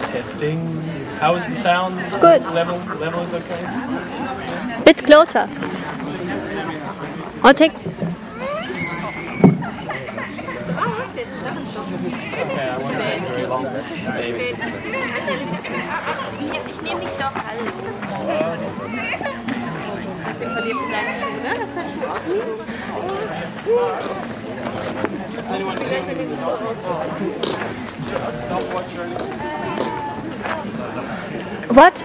Testing. How is the sound? Good. Level is okay. Bit closer. I'll take. It's okay. I won't take very long. Maybe. Ich nehme dich doch alle. Deswegen verlierst du deinen Schuh, ne? Hast du deinen Schuh ausliegen? What? I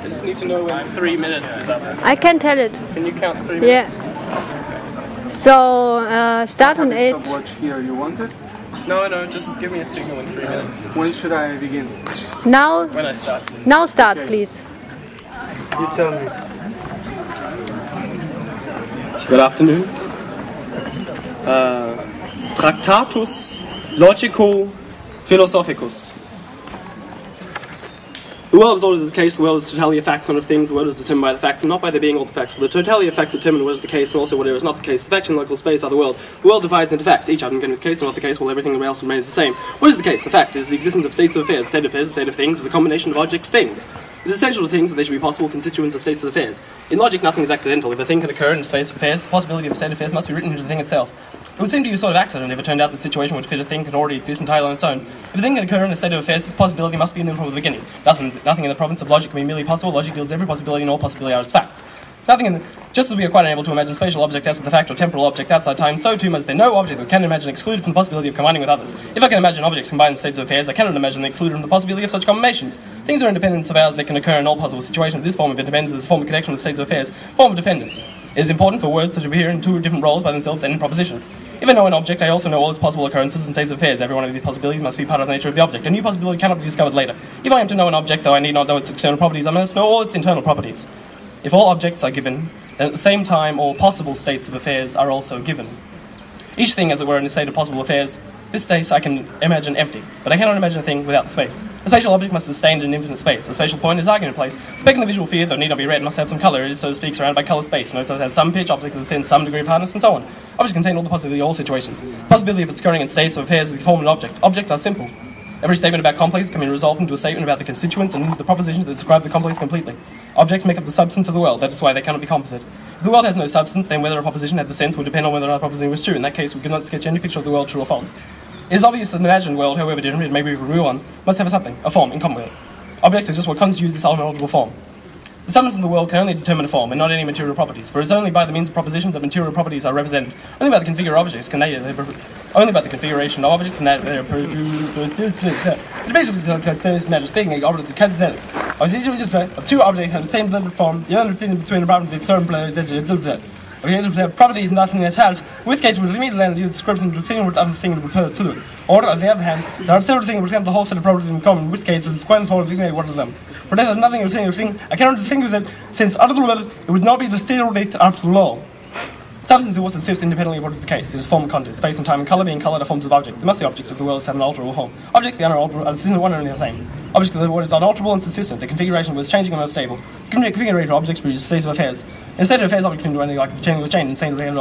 just need to know when 3 minutes is up. I can tell it. Can you count 3 minutes? Yeah. So start on 8. Watch here. You want it? No, just give me a signal in 3 minutes. When should I begin? Now. When I start. Now start, please. You tell me. Good afternoon. Tractatus Logico-Philosophicus. The world is ordered as a case, the world is the totality of facts, not of things, the world is determined by the facts, and not by there being all the facts, but the totality of facts determine what is the case, and also whatever is not the case. The facts in local space are the world. The world divides into facts, each item can be the case, and not the case, while everything else remains the same. What is the case? A fact is the existence of states of affairs. A state of affairs, a state of things, is a combination of objects, things. It is essential to things that they should be possible constituents of states of affairs. In logic, nothing is accidental. If a thing can occur in a space of affairs, the possibility of a state of affairs must be written into the thing itself. It would seem to be a sort of accident if it turned out that the situation would fit a thing could already exist entirely on its own. If a thing can occur in a state of affairs, this possibility must be in them from the beginning. Nothing in the province of logic can be merely possible. Logic deals every possibility, and all possibility are its facts. Just as we are quite unable to imagine spatial objects outside the fact or temporal objects outside time, so too is there no object that we can imagine excluded from the possibility of combining with others. If I can imagine objects combined in states of affairs, I cannot imagine them excluded from the possibility of such combinations. Things are independent of ours that can occur in all possible situations. This form of independence is a form of connection with states of affairs, form of dependence. It is important for words that appear in two different roles by themselves and in propositions. If I know an object, I also know all its possible occurrences and states of affairs. Every one of these possibilities must be part of the nature of the object. A new possibility cannot be discovered later. If I am to know an object, though I need not know its external properties, I must know all its internal properties. If all objects are given, then at the same time all possible states of affairs are also given. Each thing, as it were, in a state of possible affairs, this state I can imagine empty, but I cannot imagine a thing without the space. A spatial object must sustain in an infinite space. A spatial point is argument place. A speck in the visual field, though need not be read, must have some colour. It is, so to speak, surrounded by colour space. Notes must have some pitch, objects of the sense, some degree of hardness, and so on. Objects contain all the possibility of all situations. The possibility of its occurring in states of affairs is the form of an object. Objects are simple. Every statement about complexes can be resolved into a statement about the constituents and into the propositions that describe the complex completely. Objects make up the substance of the world, that is why they cannot be composite. If the world has no substance, then whether a proposition had the sense would depend on whether or not a proposition was true. In that case, we cannot sketch any picture of the world, true or false. It is obvious that an imagined world, however different it may be a real one, must have a something, a form, in common with it. Objects are just what constitutes this unintelligible form. The substance of the world can only determine a form, and not any material properties, for it is only by the means of proposition that material properties are represented. Only by the configuration of objects can they only by the configuration of objects can they of two objects have the same blended form, the only thing between the properties of certain players that properties nothing attached, in which case we immediately use description to thing with other things referred to it. Or, on the other hand, there are several things which have the whole set of properties in common, in which case it is quite important to ignore one of them. For that is nothing of a thing, I cannot distinguish it, since otherwise it would not be the state after law. Substance is what exists independently of what is the case. It is form and content. Space and time and colour being coloured are forms of objects. They must be objects of the world to have an alterable form. Objects, the unalterable, are consistent one and the same. Objects of the world is unalterable and consistent. The configuration was changing and unstable. Configuration of objects produces states of affairs. In a state of affairs, objects can do anything like changing with change. In state of affairs,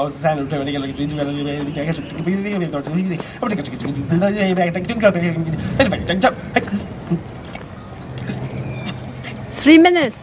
Three minutes.